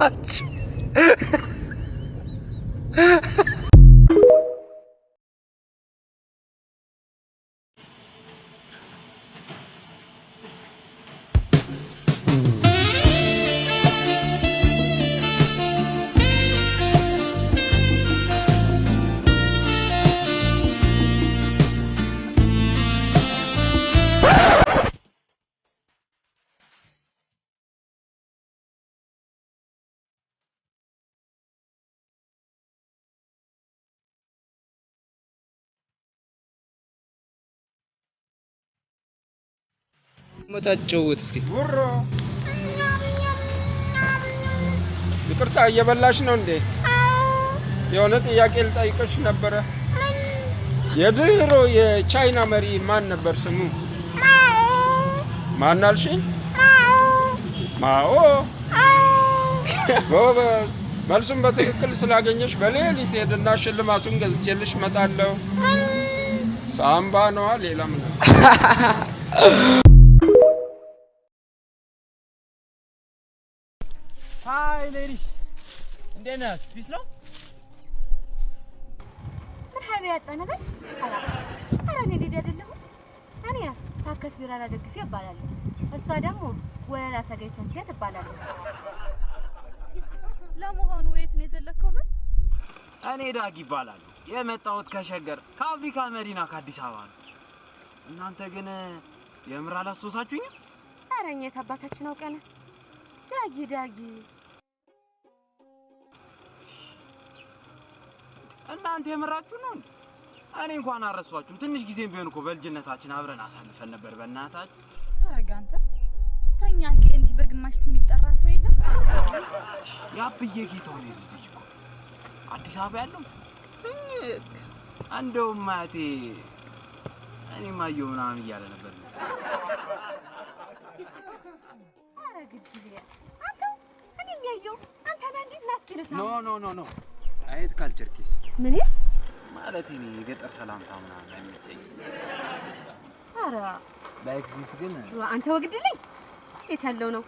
አለባችሁ። መታጨውት እስኪ ጉሮ ይቅርታ እየበላሽ ነው እንዴ? የሆነ ጥያቄ ልጠይቅሽ ነበረ። የድሮ የቻይና መሪ ማን ነበር ስሙ? ማን አልሽኝ? ማኦ። ጎበዝ። መልሱን በትክክል ስላገኘሽ በሌሊት ሄድና ሽልማቱን ገዝቼልሽ እመጣለሁ። ሳምባ ነዋ፣ ሌላ ምን? ሃይ ሌዲስ እንዴት ነህ? ፒስ ነው? መርሐባ ያጣ ነገር አረ እኔ ዲዲ አይደለሁ። እኔ ታከት ቢራራ ደግፌ እባላለሁ። እሷ ደግሞ ወላላ ተገይተንቴ ትባላለች። ለመሆኑ የት ነው የዘለከው? እኔ ዳጊ እባላለሁ። የመጣሁት ከሸገር ከአፍሪካ መዲና ከአዲስ አበባ ነው። እናንተ ግን የምር አላስተውሳችሁኝም? አረ እኛ ታባታችን አውቀን ዳጊ እናንተ የምራችሁ ነው? እኔ እንኳን አረሷችሁም። ትንሽ ጊዜም ቢሆን እኮ በልጅነታችን አብረን አሳልፈን ነበር። በእናታችሁ አረጋንተ ተኛ እንዲህ በግማሽ ስም ይጠራ ሰው የለም። ያብዬ ጌታው ነው ልጅ እኮ አዲስ አበባ ያለው እንደውም ማቴ እኔ ማየው ምናምን እያለ ነበር። ኖ አይት ካልቸርኪስ ምንስ ማለት እኔ የገጠር ሰላምታ ምናምን አይመቸኝ። አረ ላይክሲስ ግን አንተ ወግድልኝ የት ያለው ነው?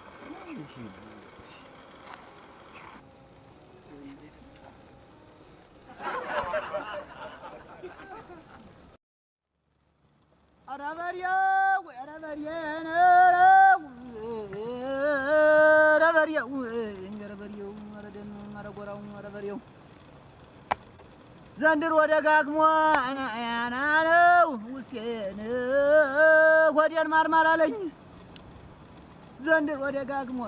ዘንድሮ ደጋግሞ አናናው ውስጤን ሆዴን ማርማር አለኝ። ዘንድሮ ደጋግሞ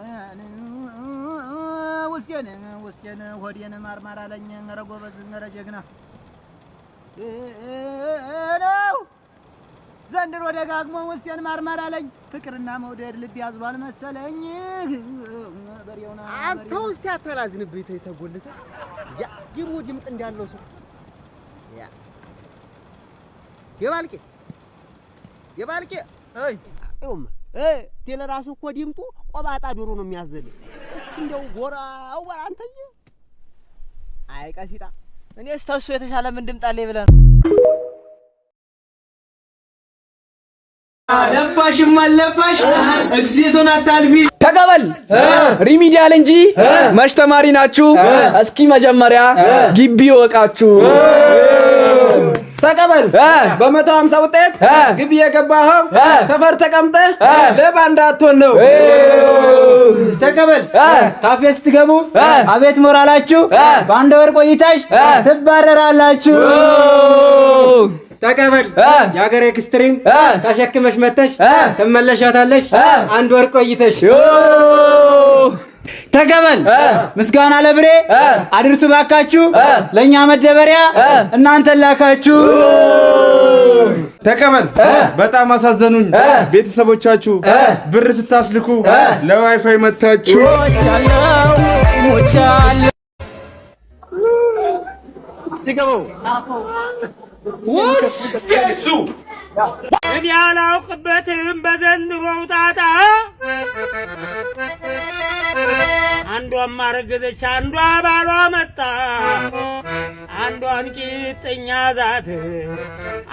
ውስጤን ሆዴን ማርማር አለኝ። ኧረ ጎበዝ ኧረ ጀግና ነው። ዘንድሮ ደጋግሞ ውስጤን ማርማር አለኝ። ፍቅርና መውደድ ልብ ያዝሏል መሰለኝ። በሬውና አንተ ውስጥ ያተላዝንብኝ ተይተጎልተ ያ ጅሙ ጅምጥ እንዳለው ሰው ያ የባልቄ አይ ቴለራሱ እኮ ዲምጡ ቆባጣ ዶሮ ነው የሚያዘል። እስቲ እንደው ጎራው አንተዬ አይ ቀሲጣ እኔስ ተሱ የተሻለ ምን ድምጣለኝ ብለህ ነው? አለፋሽም አለፋሽ እግዚአብሔርን አታልፊ። ተቀበል ሪሚዲያል እንጂ መች ተማሪ ናችሁ? እስኪ መጀመሪያ ግቢ ወቃችሁ ተቀበል በ150 ውጤት ግቢ የገባኸው ሰፈር ተቀምጠህ ለባንዳ አትሆን ነው። ተቀበል ካፌ ስትገቡ አቤት ሞራላችሁ በአንድ ወር ቆይታሽ ትባረራላችሁ። ተቀበል ያገሬ ኤክስትሪም ተሸክመሽ መተሽ ተመለሻታለሽ አንድ ወር ቆይተሽ። ተቀበል ምስጋና ለብሬ አድርሱ ባካችሁ ለኛ መደበሪያ እናንተ ላካችሁ። ተቀበል በጣም አሳዘኑኝ ቤተሰቦቻችሁ ብር ስታስልኩ ለዋይፋይ መታችሁ። ሞቻለሁ ተቀበው ወስ ጀሱ እኔ አላውቅበትም በዘንድሮው ጣጣ። አንዷም አረገዘች አንዷ ባሏ መጣ። አንዷን ቂጥኛ ዛት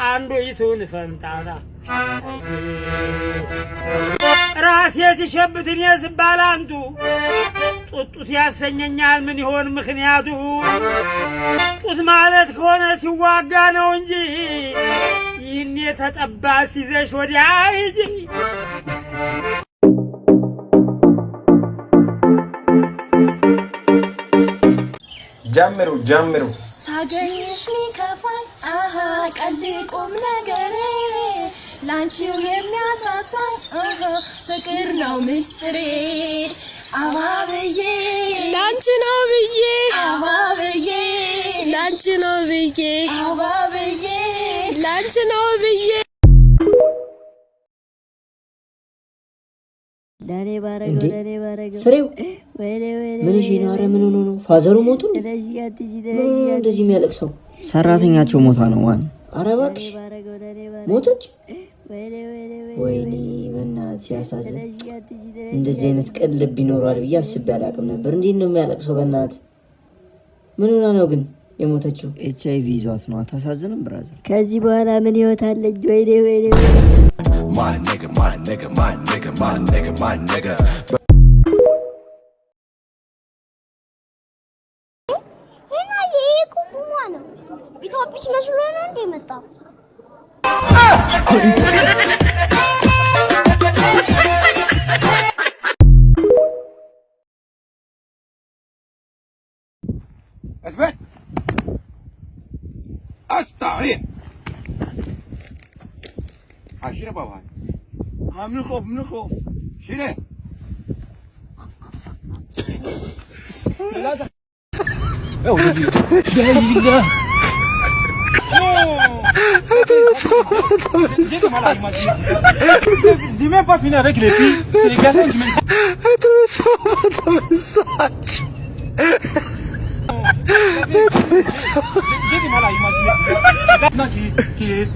አንዱ ይቱን ፈንጣጣ። ራሴ ሲሸብት እኔ ስባል አንቱ ጡት ያሰኘኛል ምን ይሆን ምክንያቱ? ጡት ማለት ከሆነ ሲዋጋ ነው እንጂ ይህን የተጠባ ሲዘሽ ወዲያ ሂጂ። ጀምሩ ሳገኝሽ ሚከፋኝ አሃ ቀልድ ቁም ነገር ላንቺው የሚያሳሳኝ አሃ ፍቅር ነው ምስጢሬ አባብዬ ላንቺ ነው ብዬ አባብዬ ላንቺ ነው ብዬ አባብዬ ላንቺ ነው ብዬ ለኔ ባረገው ፍሬው ምን እሺ ነው? ኧረ ምን ሆኖ ነው? ፋዘሩ ሞቱ ነው? እንደዚህ የሚያለቅሰው ሰራተኛቸው ሞታ ነው ዋን። ኧረ እባክሽ ሞተች? ወይኔ በእናትህ ሲያሳዝን። እንደዚህ አይነት ቅን ልብ ይኖረዋል ብዬ አስቤ አላውቅም ነበር። እንዴት ነው የሚያለቅሰው? በእናትህ ምን ሆና ነው ግን የሞተችው? HIV ይዟት ነው። አታሳዝንም ብራዘር? ከዚህ በኋላ ምን ህይወት አለኝ? ወይኔ my nigga ኢትዮጵያ መስሎ ነው እንደመጣው اثبت استعين عشرة بابا من الخوف شيله ثلاثة Dis même pas finir avec les filles, c'est les garçons qui J'ai du mal à imaginer. Qui est...